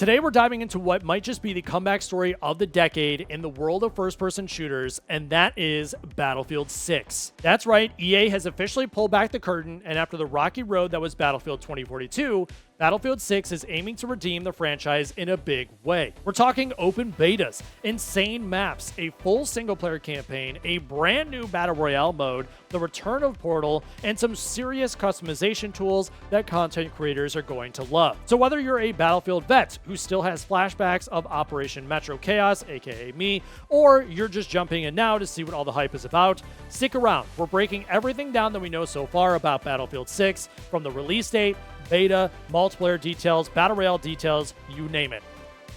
Today we're diving into what might just be the comeback story of the decade in the world of first-person shooters, and that is Battlefield 6. That's right, EA has officially pulled back the curtain, and after the rocky road that was Battlefield 2042, Battlefield 6 is aiming to redeem the franchise in a big way. We're talking open betas, insane maps, a full single-player campaign, a brand new Battle Royale mode, the return of Portal, and some serious customization tools that content creators are going to love. So whether you're a Battlefield vet who still has flashbacks of Operation Metro Chaos, aka me, or you're just jumping in now to see what all the hype is about, stick around. We're breaking everything down that we know so far about Battlefield 6, from the release date, beta, multiplayer details, Battle Royale details, you name it.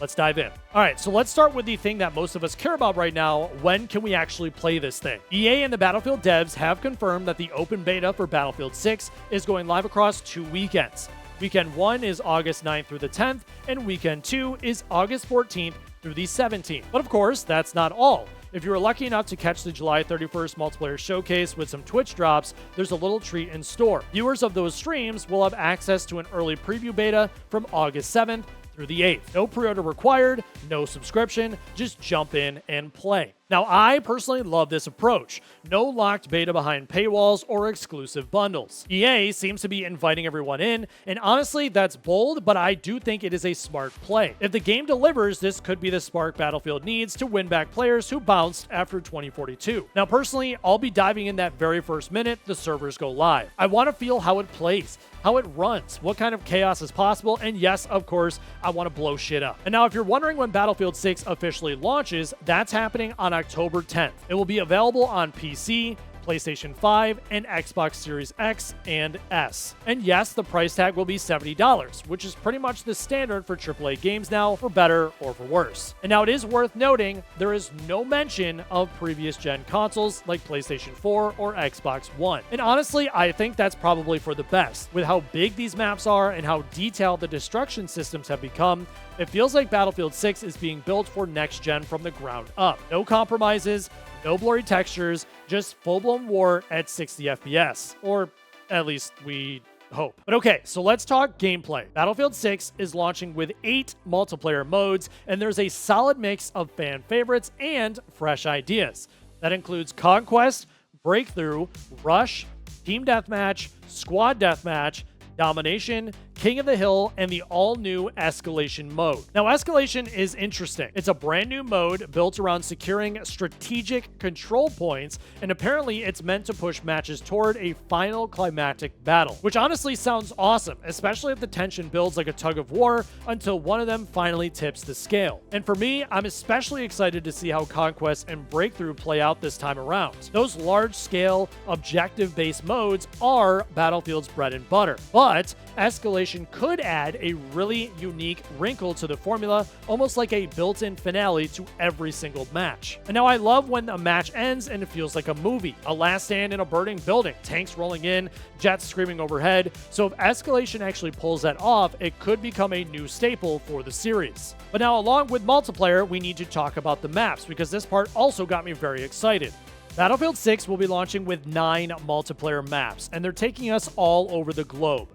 Let's dive in. All right, so let's start with the thing that most of us care about right now. When can we actually play this thing? EA and the Battlefield devs have confirmed that the open beta for Battlefield 6 is going live across 2 weekends. Weekend 1 is August 9th through the 10th, and Weekend 2 is August 14th through the 17th. But of course, that's not all. If you were lucky enough to catch the July 31st multiplayer showcase with some Twitch drops, there's a little treat in store. Viewers of those streams will have access to an early preview beta from August 7th through the 8th. No pre-order required, no subscription, just jump in and play. Now, I personally love this approach. No locked beta behind paywalls or exclusive bundles. EA seems to be inviting everyone in, and honestly, that's bold, but I do think it is a smart play. If the game delivers, this could be the spark Battlefield needs to win back players who bounced after 2042. Now, personally, I'll be diving in that very first minute the servers go live. I want to feel how it plays, how it runs, what kind of chaos is possible, and yes, of course, I want to blow shit up. And now, if you're wondering when Battlefield 6 officially launches, that's happening on October 10th. It will be available on PC, PlayStation 5, and Xbox Series X and S. And yes, the price tag will be $70, which is pretty much the standard for AAA games now, for better or for worse. And now it is worth noting, there is no mention of previous gen consoles like PlayStation 4 or Xbox One. And honestly, I think that's probably for the best. With how big these maps are and how detailed the destruction systems have become, it feels like Battlefield 6 is being built for next gen from the ground up. No compromises, no blurry textures, just full-blown war at 60 FPS. Or at least we hope. But okay, so let's talk gameplay. Battlefield 6 is launching with 8 multiplayer modes, and there's a solid mix of fan favorites and fresh ideas. That includes Conquest, Breakthrough, Rush, Team Deathmatch, Squad Deathmatch, Domination, King of the Hill, and the all-new Escalation mode. Now, Escalation is interesting. It's a brand new mode built around securing strategic control points, and apparently it's meant to push matches toward a final climactic battle, which honestly sounds awesome, especially if the tension builds like a tug of war until one of them finally tips the scale. And for me, I'm especially excited to see how Conquest and Breakthrough play out this time around. Those large-scale, objective-based modes are Battlefield's bread and butter, but Escalation could add a really unique wrinkle to the formula, almost like a built-in finale to every single match. And now I love when a match ends and it feels like a movie. A last stand in a burning building, tanks rolling in, jets screaming overhead. So if Escalation actually pulls that off, it could become a new staple for the series. But now, along with multiplayer, we need to talk about the maps, because this part also got me very excited. Battlefield 6 will be launching with 9 multiplayer maps, and they're taking us all over the globe.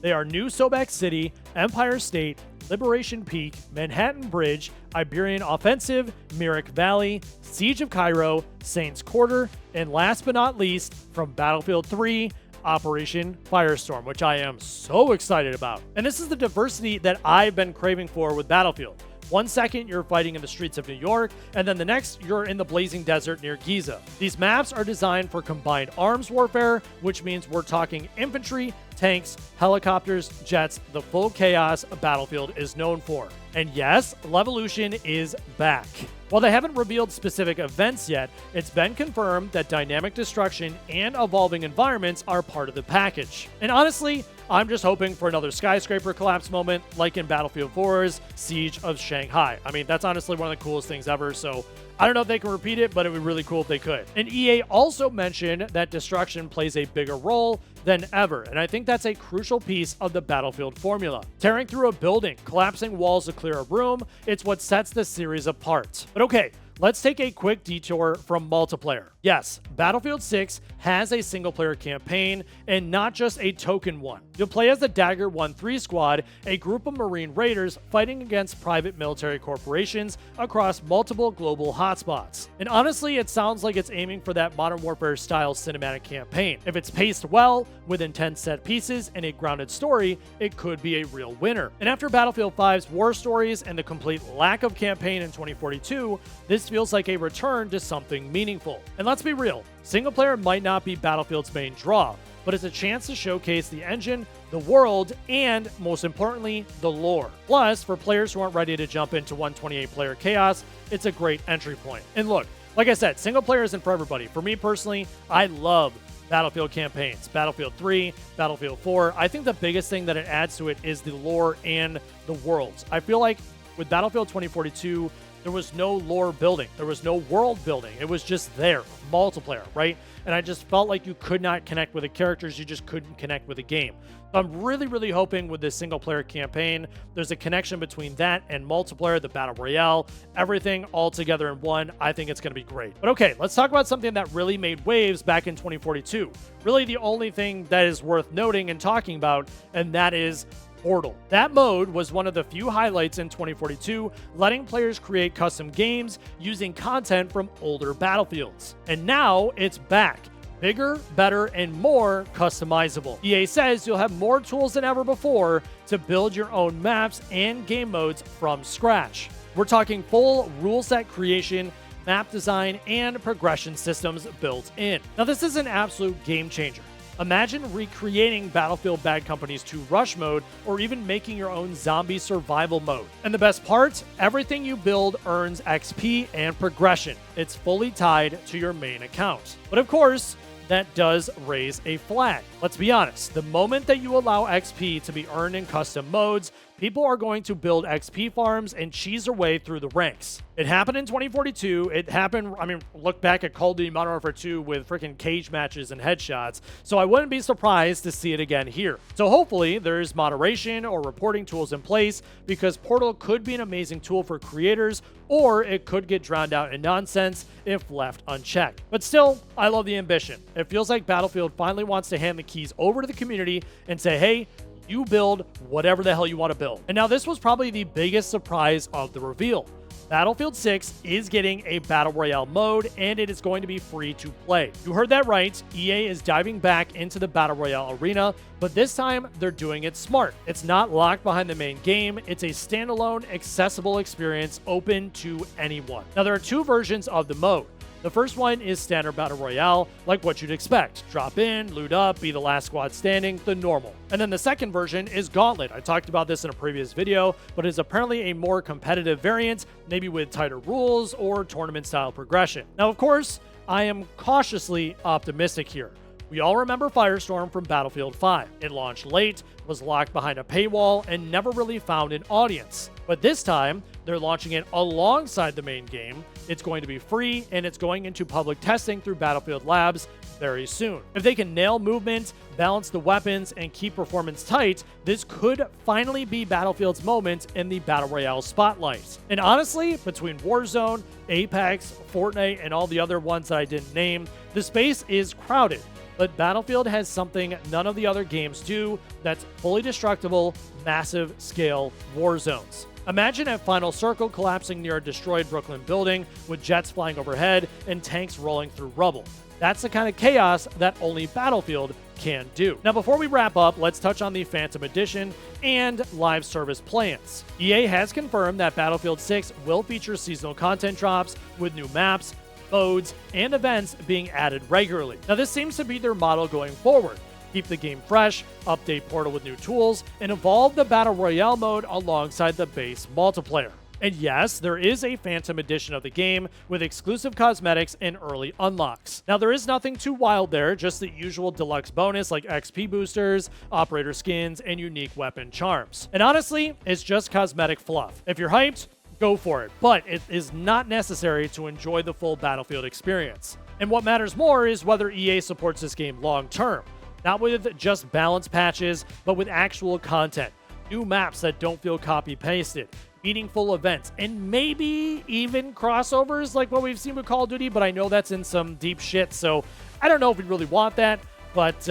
They are New Sobek City, Empire State, Liberation Peak, Manhattan Bridge, Iberian Offensive, Myrick Valley, Siege of Cairo, Saints Quarter, and last but not least, from Battlefield 3, Operation Firestorm, which I am so excited about. And this is the diversity that I've been craving for with Battlefield. One second, you're fighting in the streets of New York, and then the next, you're in the blazing desert near Giza. These maps are designed for combined arms warfare, which means we're talking infantry, tanks, helicopters, jets, the full chaos Battlefield is known for. And yes, Levolution is back. While they haven't revealed specific events yet, it's been confirmed that dynamic destruction and evolving environments are part of the package. And honestly, I'm just hoping for another skyscraper collapse moment like in Battlefield 4's Siege of Shanghai. I mean, that's honestly one of the coolest things ever, so I don't know if they can repeat it, but it would be really cool if they could. And EA also mentioned that destruction plays a bigger role than ever, and I think that's a crucial piece of the Battlefield formula. Tearing through a building, collapsing walls to clear a room, it's what sets the series apart. But okay, let's take a quick detour from multiplayer. Yes, Battlefield 6 has a single-player campaign, and not just a token one. You'll play as the Dagger 1-3 squad, a group of Marine raiders fighting against private military corporations across multiple global hotspots. And honestly, it sounds like it's aiming for that Modern Warfare-style cinematic campaign. If it's paced well, with intense set pieces and a grounded story, it could be a real winner. And after Battlefield 5's war stories and the complete lack of campaign in 2042, this feels like a return to something meaningful. And let's be real, single player might not be Battlefield's main draw, but it's a chance to showcase the engine, the world, and, most importantly, the lore. Plus, for players who aren't ready to jump into 128-player chaos, it's a great entry point. And look, like I said, single player isn't for everybody. For me personally, I love Battlefield campaigns. Battlefield 3, Battlefield 4. I think the biggest thing that it adds to it is the lore and the worlds. I feel like with Battlefield 2042, there was no lore building. There was no world building. It was just there, multiplayer, right? And I just felt like you could not connect with the characters. You just couldn't connect with the game. So I'm really, really hoping with this single-player campaign, there's a connection between that and multiplayer, the Battle Royale, everything all together in one. I think it's going to be great. But okay, let's talk about something that really made waves back in 2042. Really the only thing that is worth noting and talking about, and that is Portal. That mode was one of the few highlights in 2042, letting players create custom games using content from older Battlefields. And now it's back. Bigger, better, and more customizable. EA says you'll have more tools than ever before to build your own maps and game modes from scratch. We're talking full rule set creation, map design, and progression systems built in. Now, this is an absolute game changer. Imagine recreating Battlefield Bad Company's 2 Rush mode, or even making your own zombie survival mode. And the best part, everything you build earns XP and progression. It's fully tied to your main account. But of course, that does raise a flag. Let's be honest, the moment that you allow XP to be earned in custom modes, people are going to build XP farms and cheese their way through the ranks. It happened in 2042. It happened, look back at Call of Duty Modern Warfare 2 with freaking cage matches and headshots. So I wouldn't be surprised to see it again here. So hopefully there's moderation or reporting tools in place, because Portal could be an amazing tool for creators, or it could get drowned out in nonsense if left unchecked. But still, I love the ambition. It feels like Battlefield finally wants to hand the keys over to the community and say, hey, you build whatever the hell you want to build. And now this was probably the biggest surprise of the reveal. Battlefield 6 is getting a Battle Royale mode, and it is going to be free to play. You heard that right. EA is diving back into the Battle Royale arena, but this time they're doing it smart. It's not locked behind the main game. It's a standalone, accessible experience open to anyone. Now, there are 2 versions of the mode. The first one is standard Battle Royale, like what you'd expect. Drop in, loot up, be the last squad standing, the normal. And then the second version is Gauntlet. I talked about this in a previous video, but it's apparently a more competitive variant, maybe with tighter rules or tournament-style progression. Now, of course, I am cautiously optimistic here. We all remember Firestorm from Battlefield 5. It launched late, was locked behind a paywall, and never really found an audience. But this time, they're launching it alongside the main game. It's going to be free, and it's going into public testing through Battlefield Labs very soon. If they can nail movement, balance the weapons, and keep performance tight, this could finally be Battlefield's moment in the Battle Royale spotlight. And honestly, between Warzone, Apex, Fortnite, and all the other ones that I didn't name, the space is crowded. But Battlefield has something none of the other games do, that's fully destructible, massive scale war zones. Imagine a final circle collapsing near a destroyed Brooklyn building with jets flying overhead and tanks rolling through rubble. That's the kind of chaos that only Battlefield can do. Now, before we wrap up, let's touch on the Phantom Edition and live service plans. EA has confirmed that Battlefield 6 will feature seasonal content drops with new maps, modes, and events being added regularly. Now, this seems to be their model going forward. Keep the game fresh, update Portal with new tools, and evolve the Battle Royale mode alongside the base multiplayer. And yes, there is a Phantom Edition of the game with exclusive cosmetics and early unlocks. Now, there is nothing too wild there, just the usual deluxe bonus like XP boosters, operator skins, and unique weapon charms. And honestly, it's just cosmetic fluff. If you're hyped, go for it, but it is not necessary to enjoy the full Battlefield experience. And what matters more is whether EA supports this game long term. Not with just balance patches, but with actual content. New maps that don't feel copy-pasted. meaningful events, and maybe even crossovers like what we've seen with Call of Duty, but I know that's in some deep shit, so I don't know if we really want that, but,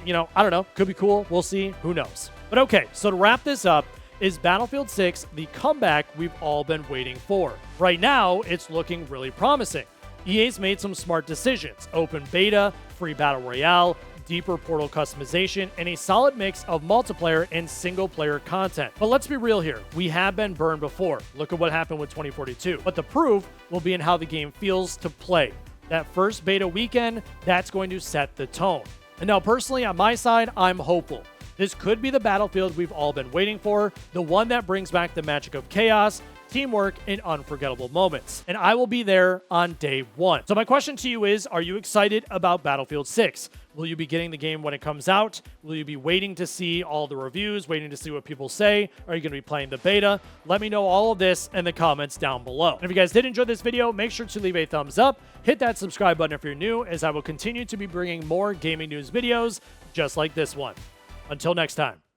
you know, I don't know. Could be cool. We'll see. Who knows? But okay, so to wrap this up, is Battlefield 6 the comeback we've all been waiting for? Right now, it's looking really promising. EA's made some smart decisions. Open beta, free Battle Royale, deeper portal customization, and a solid mix of multiplayer and single-player content. But let's be real here. We have been burned before. Look at what happened with 2042. But the proof will be in how the game feels to play. That first beta weekend, that's going to set the tone. And now, personally, on my side, I'm hopeful. This could be the Battlefield we've all been waiting for, the one that brings back the magic of chaos, teamwork, and unforgettable moments. And I will be there on day one. So my question to you is, are you excited about Battlefield 6? Will you be getting the game when it comes out? Will you be waiting to see all the reviews, waiting to see what people say? Are you going to be playing the beta? Let me know all of this in the comments down below. And if you guys did enjoy this video, make sure to leave a thumbs up, hit that subscribe button if you're new, as I will continue to be bringing more gaming news videos just like this one. Until next time.